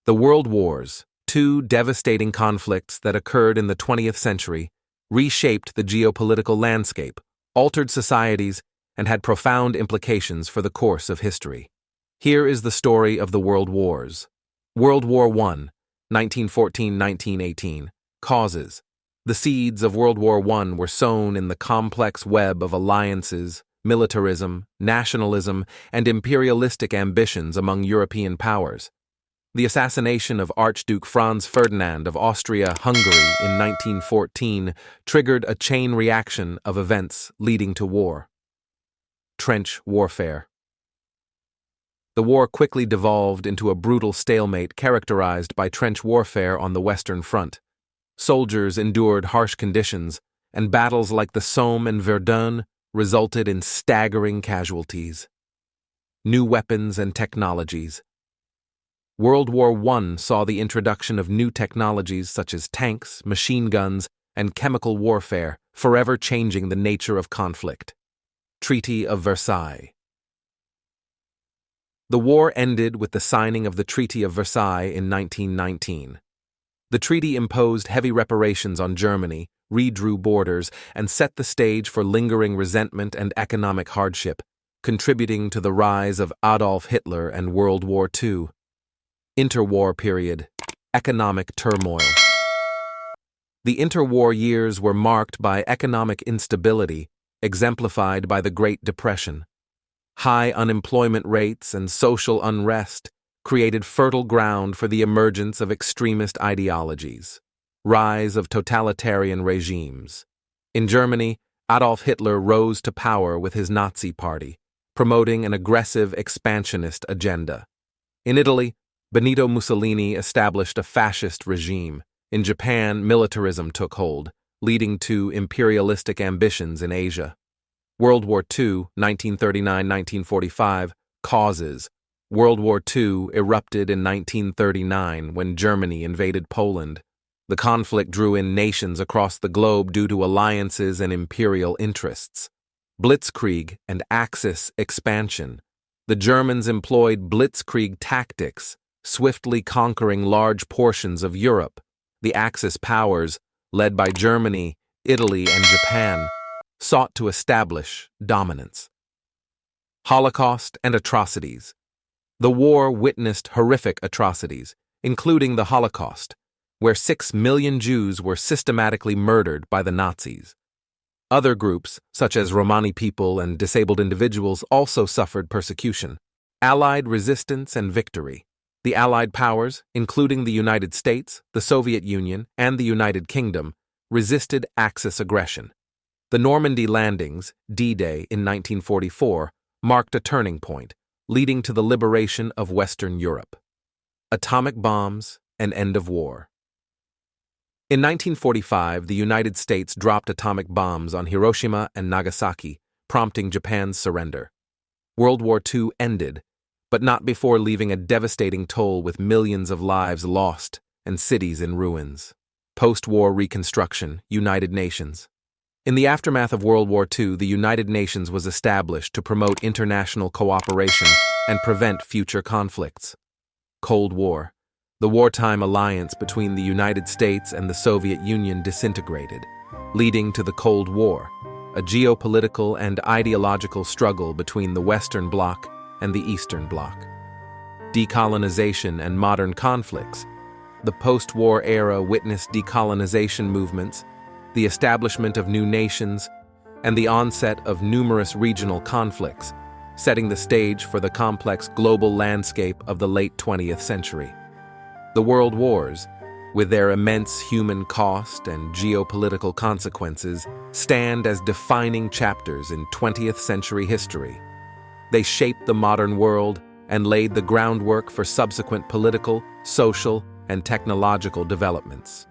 The World Wars, two devastating conflicts that occurred in the 20th century, reshaped the geopolitical landscape, altered societies, and had profound implications for the course of history. Here is the story of the World Wars. World War I, 1914–1918. Causes. The seeds of World War I were sown in the complex web of alliances, militarism, nationalism, and imperialistic ambitions among European powers. The assassination of Archduke Franz Ferdinand of Austria-Hungary in 1914 triggered a chain reaction of events leading to war. Trench warfare. The war quickly devolved into a brutal stalemate characterized by trench warfare on the Western Front. Soldiers endured harsh conditions, and battles like the Somme and Verdun resulted in staggering casualties. New weapons and technologies. World War I saw the introduction of new technologies such as tanks, machine guns, and chemical warfare, forever changing the nature of conflict. Treaty of Versailles. The war ended with the signing of the Treaty of Versailles in 1919. The treaty imposed heavy reparations on Germany, redrew borders, and set the stage for lingering resentment and economic hardship, contributing to the rise of Adolf Hitler and World War II. Interwar period. Economic turmoil. The interwar years were marked by economic instability, exemplified by the Great Depression. High unemployment rates and social unrest created fertile ground for the emergence of extremist ideologies. Rise of totalitarian regimes. In Germany, Adolf Hitler rose to power with his Nazi Party, promoting an aggressive expansionist agenda. In Italy, Benito Mussolini established a fascist regime. In Japan, militarism took hold, leading to imperialistic ambitions in Asia. World War II, 1939–1945. Causes. World War II erupted in 1939 when Germany invaded Poland. The conflict drew in nations across the globe due to alliances and imperial interests. Blitzkrieg and Axis expansion. The Germans employed blitzkrieg tactics, swiftly conquering large portions of Europe. The Axis powers, led by Germany, Italy, and Japan, sought to establish dominance. Holocaust and atrocities. The war witnessed horrific atrocities, including the Holocaust, where 6 million Jews were systematically murdered by the Nazis. Other groups, such as Romani people and disabled individuals, also suffered persecution. Allied resistance and victory. The Allied powers, including the United States, the Soviet Union, and the United Kingdom, resisted Axis aggression. The Normandy landings, D-Day in 1944, marked a turning point, leading to the liberation of Western Europe. Atomic bombs and end of war. In 1945, the United States dropped atomic bombs on Hiroshima and Nagasaki, prompting Japan's surrender. World War II ended, but not before leaving a devastating toll with millions of lives lost and cities in ruins. Post-war reconstruction, United Nations. In the aftermath of World War II, the United Nations was established to promote international cooperation and prevent future conflicts. Cold War. The wartime alliance between the United States and the Soviet Union disintegrated, leading to the Cold War, a geopolitical and ideological struggle between the Western Bloc and the Eastern Bloc. Decolonization and modern conflicts. The post-war era witnessed decolonization movements, the establishment of new nations, and the onset of numerous regional conflicts, setting the stage for the complex global landscape of the late 20th century. The World Wars, with their immense human cost and geopolitical consequences, stand as defining chapters in 20th century history. They shaped the modern world and laid the groundwork for subsequent political, social, and technological developments.